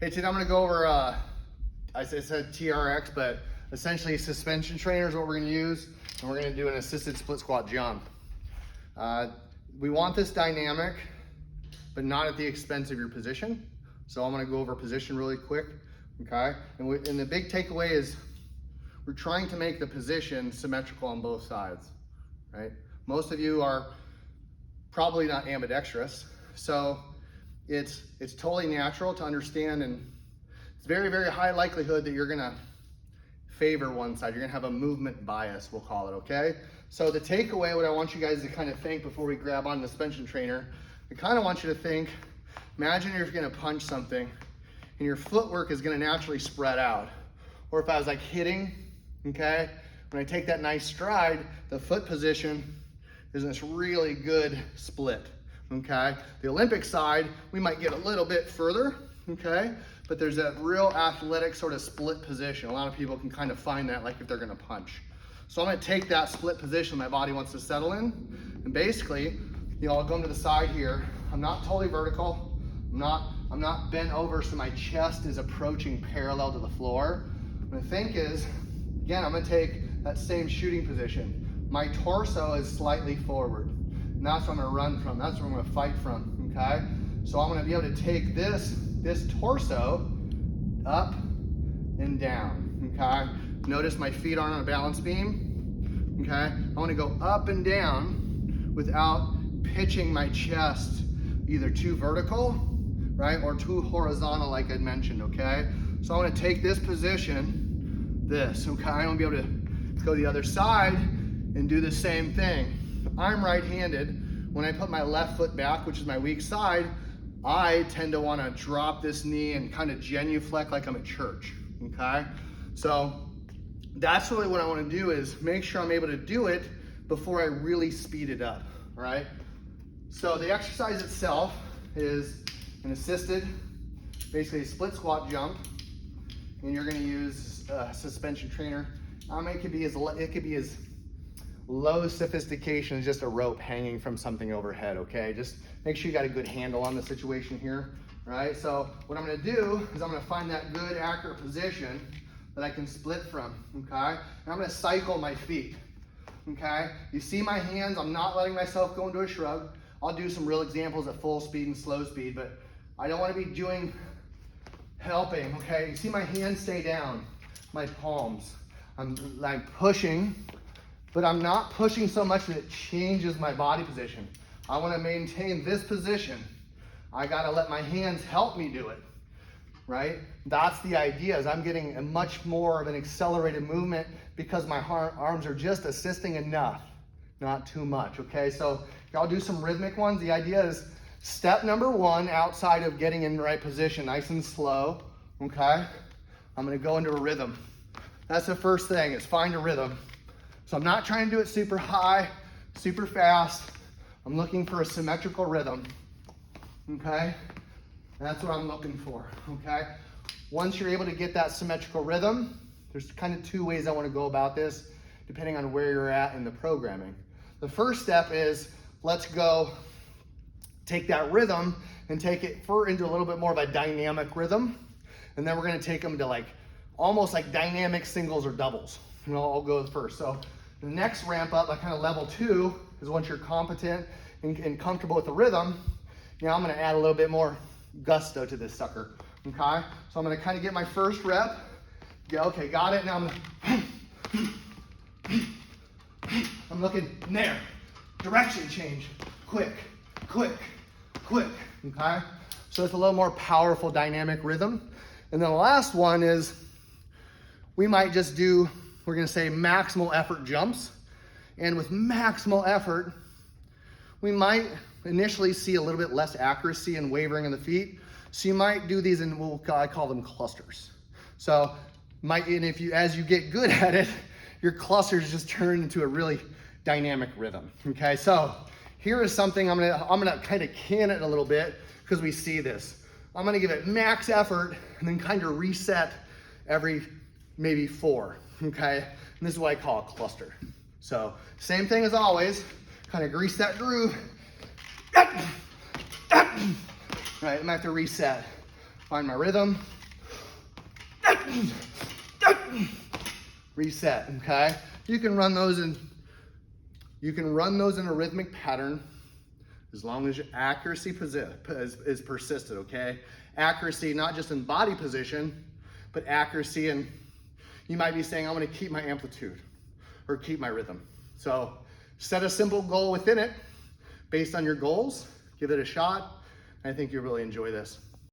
Hey, today I'm gonna go over, I said TRX, but essentially suspension trainer is what we're gonna use, and we're gonna do an assisted split squat jump. We want this dynamic, but not at the expense of your position. So I'm gonna go over position really quick, okay? And the big takeaway is we're trying to make the position symmetrical on both sides, right? Most of you are probably not ambidextrous, so it's totally natural to understand, and it's very, very high likelihood that you're gonna favor one side. You're gonna have a movement bias, we'll call it, okay? So the takeaway, what I want you guys to kind of think before we grab on the suspension trainer, I kind of want you to think, imagine you're gonna punch something and your footwork is gonna naturally spread out. Or if I was like hitting, okay? When I take that nice stride, the foot position is this really good split, okay? The Olympic side, we might get a little bit further, okay? But there's that real athletic sort of split position. A lot of people can kind of find that like if they're gonna punch. So I'm gonna take that split position my body wants to settle in, and basically, I'll go to the side here. I'm not totally vertical. I'm not bent over so my chest is approaching parallel to the floor. What I think is, again, I'm gonna take that same shooting position. My torso is slightly forward. And that's where I'm gonna run from. That's where I'm gonna fight from, okay? So I'm gonna be able to take this torso up and down, okay? Notice my feet aren't on a balance beam, okay? I wanna go up and down without pitching my chest either too vertical, right, or too horizontal like I mentioned, okay? So I wanna take this position, okay? I'm gonna be able to go the other side and do the same thing. I'm right-handed. When I put my left foot back, which is my weak side, I tend to wanna drop this knee and kind of genuflect like I'm at church, okay? So that's really what I wanna do, is make sure I'm able to do it before I really speed it up, all right? So the exercise itself is an assisted, basically a split squat jump, and you're gonna use a suspension trainer. It could be as low sophistication as just a rope hanging from something overhead, okay? Just make sure you got a good handle on the situation here, right? So what I'm gonna do is I'm gonna find that good accurate position that I can split from, okay? And I'm gonna cycle my feet, okay? You see my hands, I'm not letting myself go into a shrug. I'll do some real examples at full speed and slow speed, but I don't wanna be helping, okay? You see my hands stay down, my palms. I'm pushing, but I'm not pushing so much that it changes my body position. I wanna maintain this position. I gotta let my hands help me do it, right? That's the idea, is I'm getting a much more of an accelerated movement because my arms are just assisting enough, not too much, okay? So I'll do some rhythmic ones. The idea is step number one, outside of getting in the right position, nice and slow, okay? I'm gonna go into a rhythm. That's the first thing, is find a rhythm. So I'm not trying to do it super high, super fast. I'm looking for a symmetrical rhythm, okay? That's what I'm looking for, okay? Once you're able to get that symmetrical rhythm, there's kind of two ways I want to go about this, depending on where you're at in the programming. The first step is, let's go take that rhythm and take it into a little bit more of a dynamic rhythm. And then we're gonna take them to almost like dynamic singles or doubles. And I'll go first. So the next ramp up, like kind of level 2, is once you're competent and comfortable with the rhythm, now I'm gonna add a little bit more gusto to this sucker, okay? So I'm gonna kind of get my first rep. Yeah, okay, got it. Now I'm looking there. Direction change, quick, quick, quick, okay? So it's a little more powerful dynamic rhythm. And then the last one is, we might just do, we're gonna say maximal effort jumps. And with maximal effort, we might initially see a little bit less accuracy and wavering in the feet. So you might do these in I call them clusters. So as you get good at it, your clusters just turn into a really dynamic rhythm, okay? So here is something I'm gonna kind of can it a little bit because we see this. I'm gonna give it max effort and then kind of reset every maybe 4, okay? And this is what I call a cluster. So same thing as always, kind of grease that groove. Right, I'm gonna have to reset. find my rhythm, reset, okay? You can run those in a rhythmic pattern as long as your accuracy is persistent, okay? Accuracy, not just in body position, but accuracy in, you might be saying, I'm gonna keep my amplitude or keep my rhythm. So set a simple goal within it based on your goals, give it a shot. I think you'll really enjoy this.